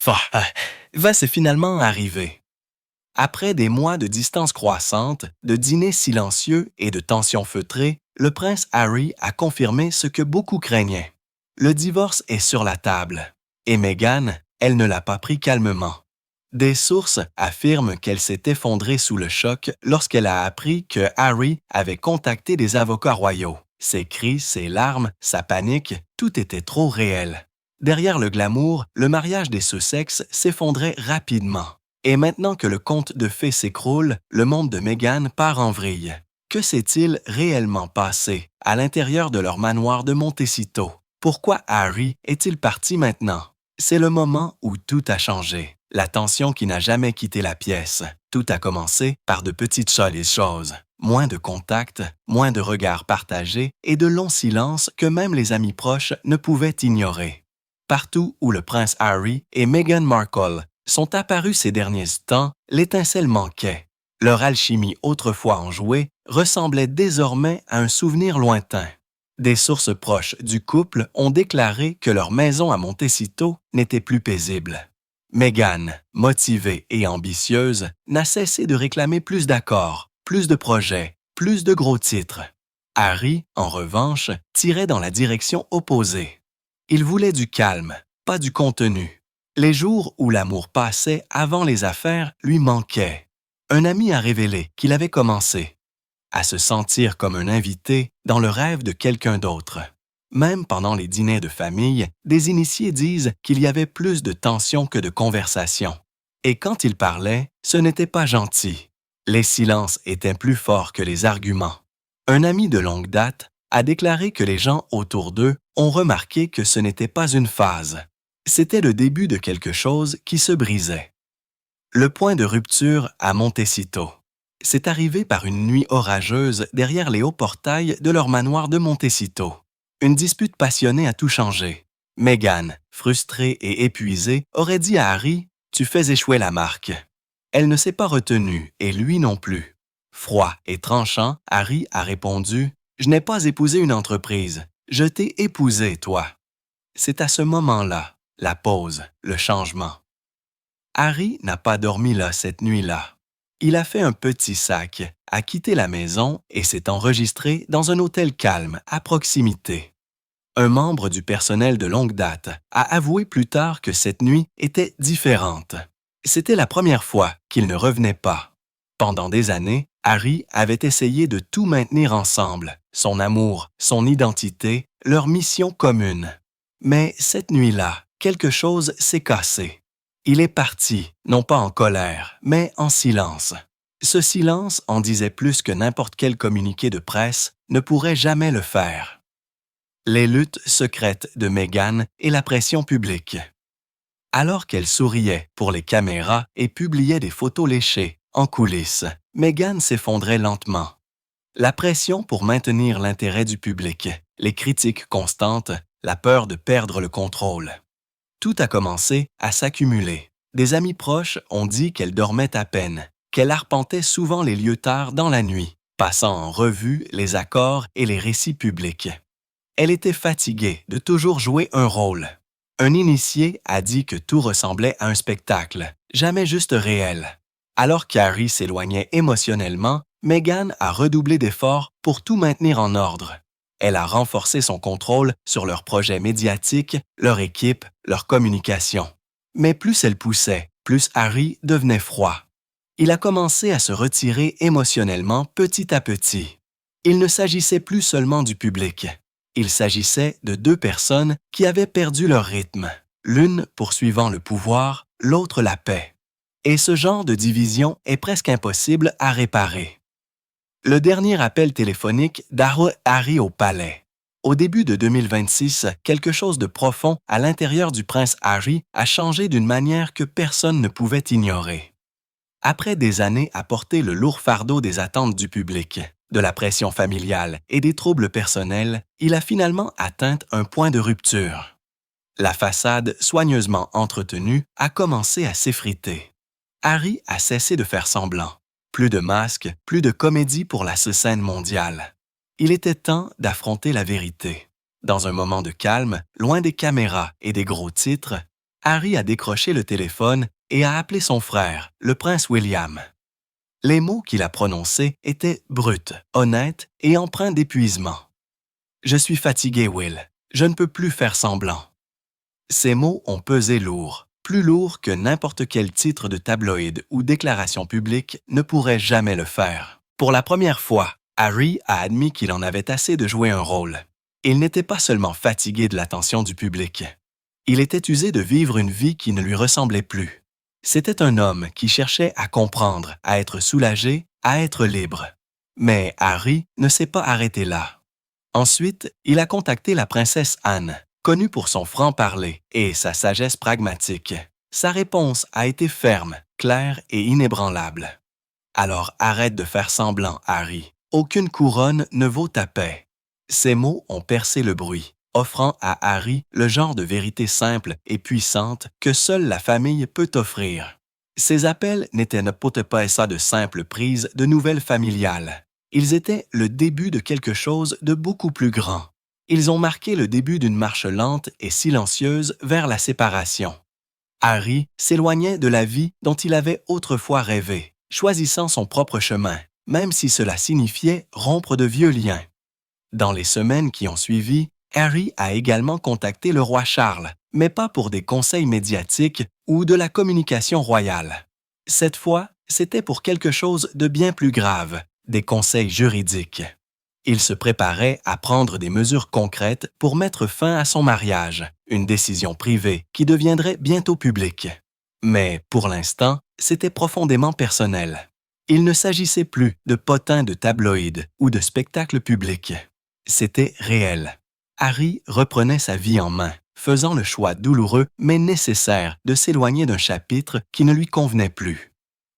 C'est finalement arrivé. Après des mois de distance croissante, de dîners silencieux et de tensions feutrées, le prince Harry a confirmé ce que beaucoup craignaient. Le divorce est sur la table. Et Meghan, elle ne l'a pas pris calmement. Des sources affirment qu'elle s'est effondrée sous le choc lorsqu'elle a appris que Harry avait contacté des avocats royaux. Ses cris, ses larmes, sa panique, tout était trop réel. Derrière le glamour, le mariage des Sussex s'effondrait rapidement. Et maintenant que le conte de fées s'écroule, le monde de Meghan part en vrille. Que s'est-il réellement passé à l'intérieur de leur manoir de Montecito? Pourquoi Harry est-il parti maintenant? C'est le moment où tout a changé. La tension qui n'a jamais quitté la pièce. Tout a commencé par de petites choses. Moins de contacts, moins de regards partagés et de longs silences que même les amis proches ne pouvaient ignorer. Partout où le prince Harry et Meghan Markle sont apparus ces derniers temps, l'étincelle manquait. Leur alchimie autrefois enjouée ressemblait désormais à un souvenir lointain. Des sources proches du couple ont déclaré que leur maison à Montecito n'était plus paisible. Meghan, motivée et ambitieuse, n'a cessé de réclamer plus d'accords, plus de projets, plus de gros titres. Harry, en revanche, tirait dans la direction opposée. Il voulait du calme, pas du contenu. Les jours où l'amour passait avant les affaires lui manquaient. Un ami a révélé qu'il avait commencé à se sentir comme un invité dans le rêve de quelqu'un d'autre. Même pendant les dîners de famille, des initiés disent qu'il y avait plus de tension que de conversation. Et quand ils parlaient, ce n'était pas gentil. Les silences étaient plus forts que les arguments. Un ami de longue date a déclaré que les gens autour d'eux ont remarqué que ce n'était pas une phase. C'était le début de quelque chose qui se brisait. Le point de rupture à Montecito. C'est arrivé par une nuit orageuse derrière les hauts portails de leur manoir de Montecito. Une dispute passionnée a tout changé. Meghan, frustrée et épuisée, aurait dit à Harry « Tu fais échouer la marque ». Elle ne s'est pas retenue, et lui non plus. Froid et tranchant, Harry a répondu « Je n'ai pas épousé une entreprise, je t'ai épousé, toi ». C'est à ce moment-là, la pause, le changement. Harry n'a pas dormi là cette nuit-là. Il a fait un petit sac, a quitté la maison et s'est enregistré dans un hôtel calme à proximité. Un membre du personnel de longue date a avoué plus tard que cette nuit était différente. C'était la première fois qu'il ne revenait pas. Pendant des années, Harry avait essayé de tout maintenir ensemble, son amour, son identité, leur mission commune. Mais cette nuit-là, quelque chose s'est cassé. Il est parti, non pas en colère, mais en silence. Ce silence en disait plus que n'importe quel communiqué de presse ne pourrait jamais le faire. Les luttes secrètes de Meghan et la pression publique. Alors qu'elle souriait pour les caméras et publiait des photos léchées en coulisses, Meghan s'effondrait lentement. La pression pour maintenir l'intérêt du public, les critiques constantes, la peur de perdre le contrôle. Tout a commencé à s'accumuler. Des amis proches ont dit qu'elle dormait à peine, qu'elle arpentait souvent les lieux tard dans la nuit, passant en revue les accords et les récits publics. Elle était fatiguée de toujours jouer un rôle. Un initié a dit que tout ressemblait à un spectacle, jamais juste réel. Alors qu'Harry s'éloignait émotionnellement, Meghan a redoublé d'efforts pour tout maintenir en ordre. Elle a renforcé son contrôle sur leurs projets médiatiques, leur équipe, leur communication. Mais plus elle poussait, plus Harry devenait froid. Il a commencé à se retirer émotionnellement petit à petit. Il ne s'agissait plus seulement du public. Il s'agissait de deux personnes qui avaient perdu leur rythme, l'une poursuivant le pouvoir, l'autre la paix. Et ce genre de division est presque impossible à réparer. Le dernier appel téléphonique d'Harry au palais. Au début de 2026, quelque chose de profond à l'intérieur du prince Harry a changé d'une manière que personne ne pouvait ignorer. Après des années à porter le lourd fardeau des attentes du public, de la pression familiale et des troubles personnels, il a finalement atteint un point de rupture. La façade soigneusement entretenue a commencé à s'effriter. Harry a cessé de faire semblant. Plus de masques, plus de comédie pour la scène mondiale. Il était temps d'affronter la vérité. Dans un moment de calme, loin des caméras et des gros titres, Harry a décroché le téléphone et a appelé son frère, le prince William. Les mots qu'il a prononcés étaient bruts, honnêtes et empreints d'épuisement. « Je suis fatigué, Will. Je ne peux plus faire semblant. » Ces mots ont pesé lourd, plus lourd que n'importe quel titre de tabloïd ou déclaration publique ne pourrait jamais le faire. Pour la première fois, Harry a admis qu'il en avait assez de jouer un rôle. Il n'était pas seulement fatigué de l'attention du public. Il était usé de vivre une vie qui ne lui ressemblait plus. C'était un homme qui cherchait à comprendre, à être soulagé, à être libre. Mais Harry ne s'est pas arrêté là. Ensuite, il a contacté la princesse Anne, connue pour son franc-parler et sa sagesse pragmatique. Sa réponse a été ferme, claire et inébranlable. « Alors arrête de faire semblant, Harry. Aucune couronne ne vaut ta paix. » Ces mots ont percé le bruit, offrant à Harry le genre de vérité simple et puissante que seule la famille peut offrir. Ces appels n'étaient pas ça de simples prises de nouvelles familiales. Ils étaient le début de quelque chose de beaucoup plus grand. Ils ont marqué le début d'une marche lente et silencieuse vers la séparation. Harry s'éloignait de la vie dont il avait autrefois rêvé, choisissant son propre chemin, même si cela signifiait rompre de vieux liens. Dans les semaines qui ont suivi, Harry a également contacté le roi Charles, mais pas pour des conseils médiatiques ou de la communication royale. Cette fois, c'était pour quelque chose de bien plus grave, des conseils juridiques. Il se préparait à prendre des mesures concrètes pour mettre fin à son mariage, une décision privée qui deviendrait bientôt publique. Mais pour l'instant, c'était profondément personnel. Il ne s'agissait plus de potins de tabloïds ou de spectacles publics. C'était réel. Harry reprenait sa vie en main, faisant le choix douloureux mais nécessaire de s'éloigner d'un chapitre qui ne lui convenait plus.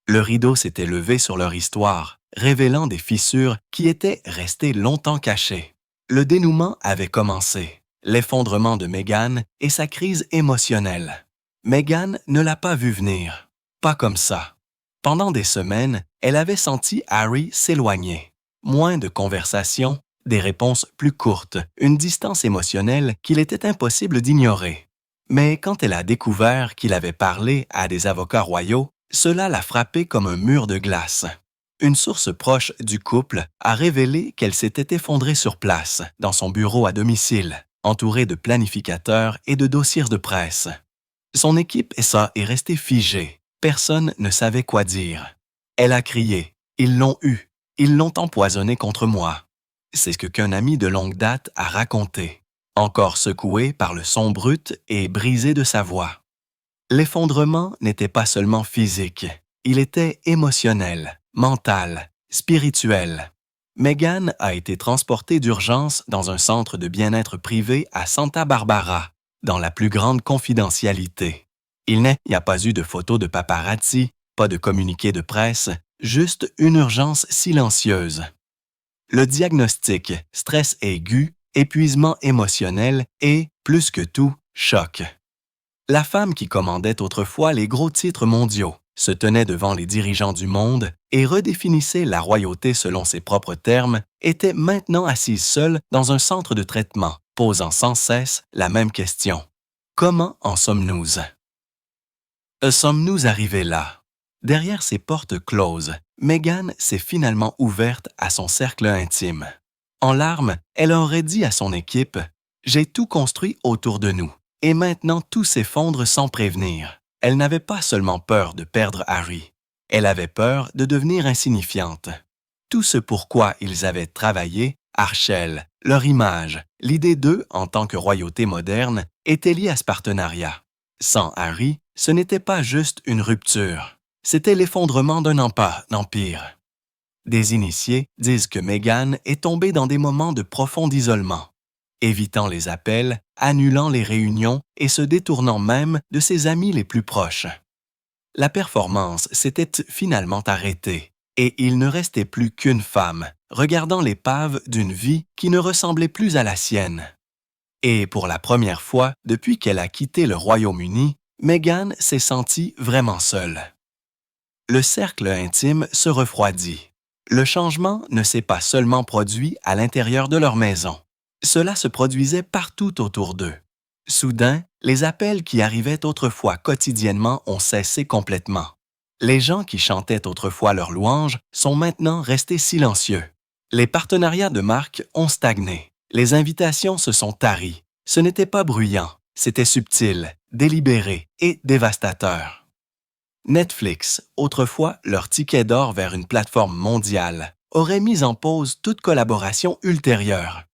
Le rideau s'était levé sur leur histoire, révélant des fissures qui étaient restées longtemps cachées. Le dénouement avait commencé, l'effondrement de Meghan et sa crise émotionnelle. Meghan ne l'a pas vu venir, pas comme ça. Pendant des semaines, elle avait senti Harry s'éloigner. Moins de conversations, des réponses plus courtes, une distance émotionnelle qu'il était impossible d'ignorer. Mais quand elle a découvert qu'il avait parlé à des avocats royaux, cela l'a frappée comme un mur de glace. Une source proche du couple a révélé qu'elle s'était effondrée sur place, dans son bureau à domicile, entourée de planificateurs et de dossiers de presse. Son équipe est restée figée. Personne ne savait quoi dire. Elle a crié « Ils l'ont eu, ils l'ont empoisonné contre moi ». C'est ce qu'un ami de longue date a raconté, encore secoué par le son brut et brisé de sa voix. L'effondrement n'était pas seulement physique, il était émotionnel, mental, spirituel. Meghan a été transportée d'urgence dans un centre de bien-être privé à Santa Barbara, dans la plus grande confidentialité. Il n'y a pas eu de photos de paparazzi, pas de communiqué de presse, juste une urgence silencieuse. Le diagnostic, stress aigu, épuisement émotionnel et, plus que tout, choc. La femme qui commandait autrefois les gros titres mondiaux se tenait devant les dirigeants du monde et redéfinissait la royauté selon ses propres termes, était maintenant assise seule dans un centre de traitement, posant sans cesse la même question. Comment en sommes-nous? Sommes-nous arrivés là? Derrière ces portes closes, Meghan s'est finalement ouverte à son cercle intime. En larmes, elle aurait dit à son équipe « J'ai tout construit autour de nous, et maintenant tout s'effondre sans prévenir. » Elle n'avait pas seulement peur de perdre Harry, elle avait peur de devenir insignifiante. Tout ce pourquoi ils avaient travaillé, Archel, leur image, l'idée d'eux en tant que royauté moderne, était liée à ce partenariat. Sans Harry, ce n'était pas juste une rupture, c'était l'effondrement d'un empire. Des initiés disent que Meghan est tombée dans des moments de profond isolement, évitant les appels, annulant les réunions et se détournant même de ses amis les plus proches. La performance s'était finalement arrêtée et il ne restait plus qu'une femme, regardant l'épave d'une vie qui ne ressemblait plus à la sienne. Et pour la première fois depuis qu'elle a quitté le Royaume-Uni, Meghan s'est sentie vraiment seule. Le cercle intime se refroidit. Le changement ne s'est pas seulement produit à l'intérieur de leur maison. Cela se produisait partout autour d'eux. Soudain, Les appels qui arrivaient autrefois quotidiennement ont cessé complètement. Les gens qui chantaient autrefois leurs louanges sont maintenant restés silencieux. Les partenariats de marque ont stagné. Les invitations se sont taries. Ce n'était pas bruyant, c'était subtil, délibéré et dévastateur. Netflix, autrefois leur ticket d'or vers une plateforme mondiale, aurait mis en pause toute collaboration ultérieure.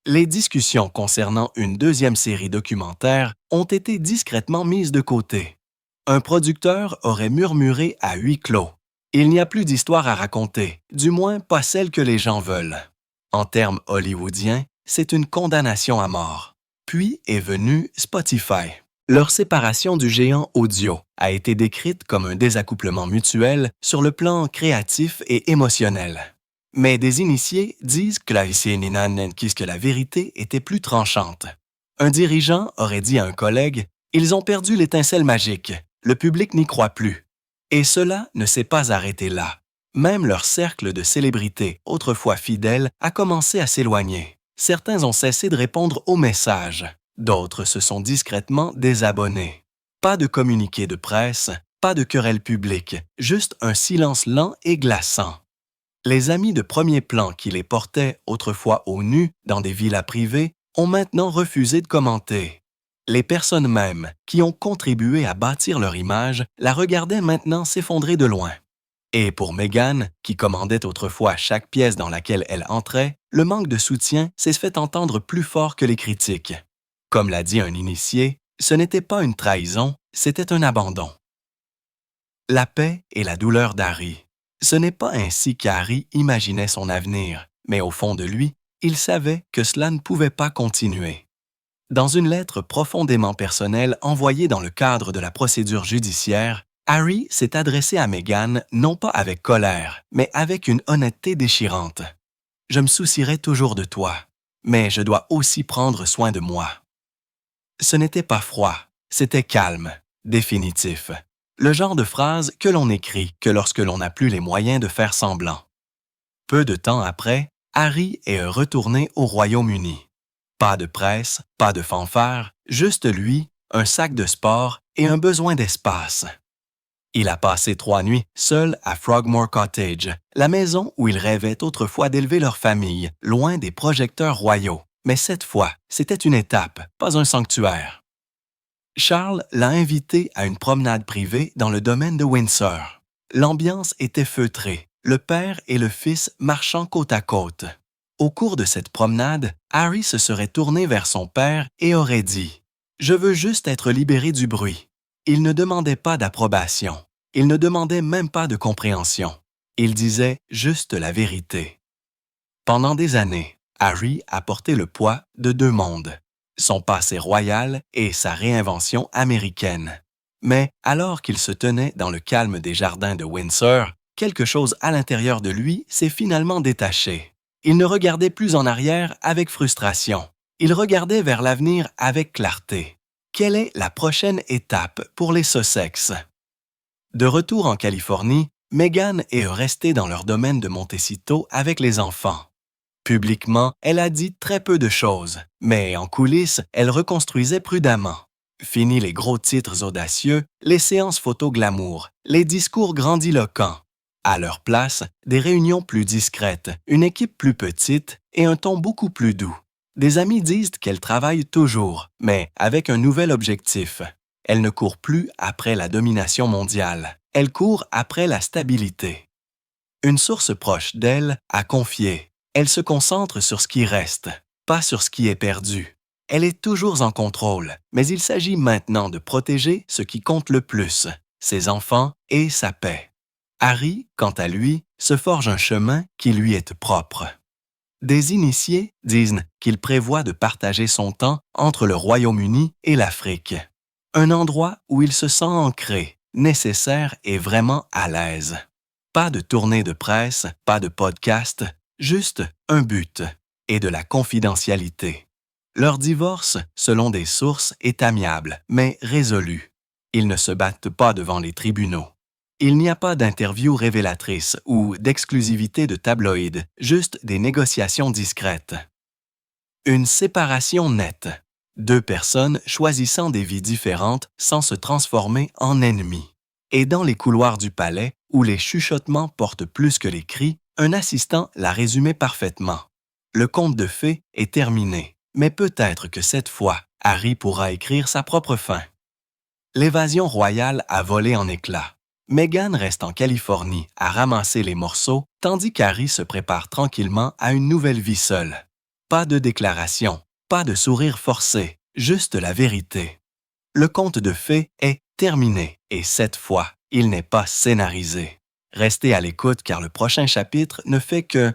Les discussions concernant une deuxième série documentaire ont été discrètement mises de côté. Un producteur aurait murmuré à huis clos. Il n'y a plus d'histoire à raconter, du moins pas celle que les gens veulent. En termes hollywoodiens, c'est une condamnation à mort. Puis est venu Spotify. Leur séparation du géant audio a été décrite comme un désaccouplement mutuel sur le plan créatif et émotionnel. Mais des initiés disent que la vérité était plus tranchante. Un dirigeant aurait dit à un collègue « Ils ont perdu l'étincelle magique, le public n'y croit plus ». Et cela ne s'est pas arrêté là. Même leur cercle de célébrités, autrefois fidèles, a commencé à s'éloigner. Certains ont cessé de répondre aux messages. D'autres se sont discrètement désabonnés. Pas de communiqué de presse, pas de querelle publique, juste un silence lent et glaçant. Les amis de premier plan qui les portaient autrefois au nu dans des villas privées ont maintenant refusé de commenter. Les personnes mêmes qui ont contribué à bâtir leur image la regardaient maintenant s'effondrer de loin. Et pour Meghan, qui commandait autrefois chaque pièce dans laquelle elle entrait, le manque de soutien s'est fait entendre plus fort que les critiques. Comme l'a dit un initié, ce n'était pas une trahison, c'était un abandon. La paix et la douleur d'Harry. Ce n'est pas ainsi qu'Harry imaginait son avenir, mais au fond de lui, il savait que cela ne pouvait pas continuer. Dans une lettre profondément personnelle envoyée dans le cadre de la procédure judiciaire, Harry s'est adressé à Meghan non pas avec colère, mais avec une honnêteté déchirante. « Je me soucierai toujours de toi, mais je dois aussi prendre soin de moi. » Ce n'était pas froid, c'était calme, définitif. Le genre de phrase que l'on écrit que lorsque l'on n'a plus les moyens de faire semblant. Peu de temps après, Harry est retourné au Royaume-Uni. Pas de presse, pas de fanfare, juste lui, un sac de sport et un besoin d'espace. Il a passé 3 nuits seul à Frogmore Cottage, la maison où il rêvait autrefois d'élever leur famille, loin des projecteurs royaux. Mais cette fois, c'était une étape, pas un sanctuaire. Charles l'a invité à une promenade privée dans le domaine de Windsor. L'ambiance était feutrée, le père et le fils marchant côte à côte. Au cours de cette promenade, Harry se serait tourné vers son père et aurait dit « Je veux juste être libéré du bruit ». Il ne demandait pas d'approbation. Il ne demandait même pas de compréhension. Il disait juste la vérité. Pendant des années, Harry a porté le poids de 2 mondes, son passé royal et sa réinvention américaine. Mais alors qu'il se tenait dans le calme des jardins de Windsor, quelque chose à l'intérieur de lui s'est finalement détaché. Il ne regardait plus en arrière avec frustration. Il regardait vers l'avenir avec clarté. Quelle est la prochaine étape pour les Sussex? De retour en Californie, Meghan est restée dans leur domaine de Montecito avec les enfants. Publiquement, elle a dit très peu de choses, mais en coulisses, elle reconstruisait prudemment. Fini les gros titres audacieux, les séances photo glamour, les discours grandiloquents. À leur place, des réunions plus discrètes, une équipe plus petite et un ton beaucoup plus doux. Des amis disent qu'elle travaille toujours, mais avec un nouvel objectif. Elle ne court plus après la domination mondiale, elle court après la stabilité. Une source proche d'elle a confié « Elle se concentre sur ce qui reste, pas sur ce qui est perdu. Elle est toujours en contrôle, mais il s'agit maintenant de protéger ce qui compte le plus, ses enfants et sa paix. » Harry, quant à lui, se forge un chemin qui lui est propre. Des initiés disent qu'il prévoit de partager son temps entre le Royaume-Uni et l'Afrique. Un endroit où il se sent ancré, nécessaire et vraiment à l'aise. Pas de tournée de presse, pas de podcast, juste un but et de la confidentialité. Leur divorce, selon des sources, est amiable, mais résolu. Ils ne se battent pas devant les tribunaux. Il n'y a pas d'interview révélatrice ou d'exclusivité de tabloïd, juste des négociations discrètes. Une séparation nette. Deux personnes choisissant des vies différentes sans se transformer en ennemis. Et dans les couloirs du palais, où les chuchotements portent plus que les cris, un assistant l'a résumé parfaitement. Le conte de fées est terminé, mais peut-être que cette fois, Harry pourra écrire sa propre fin. L'évasion royale a volé en éclats. Meghan reste en Californie à ramasser les morceaux, tandis qu'Harry se prépare tranquillement à une nouvelle vie seule. Pas de déclaration, pas de sourire forcé, juste la vérité. Le conte de fées est terminé, et cette fois, il n'est pas scénarisé. Restez à l'écoute car le prochain chapitre ne fait que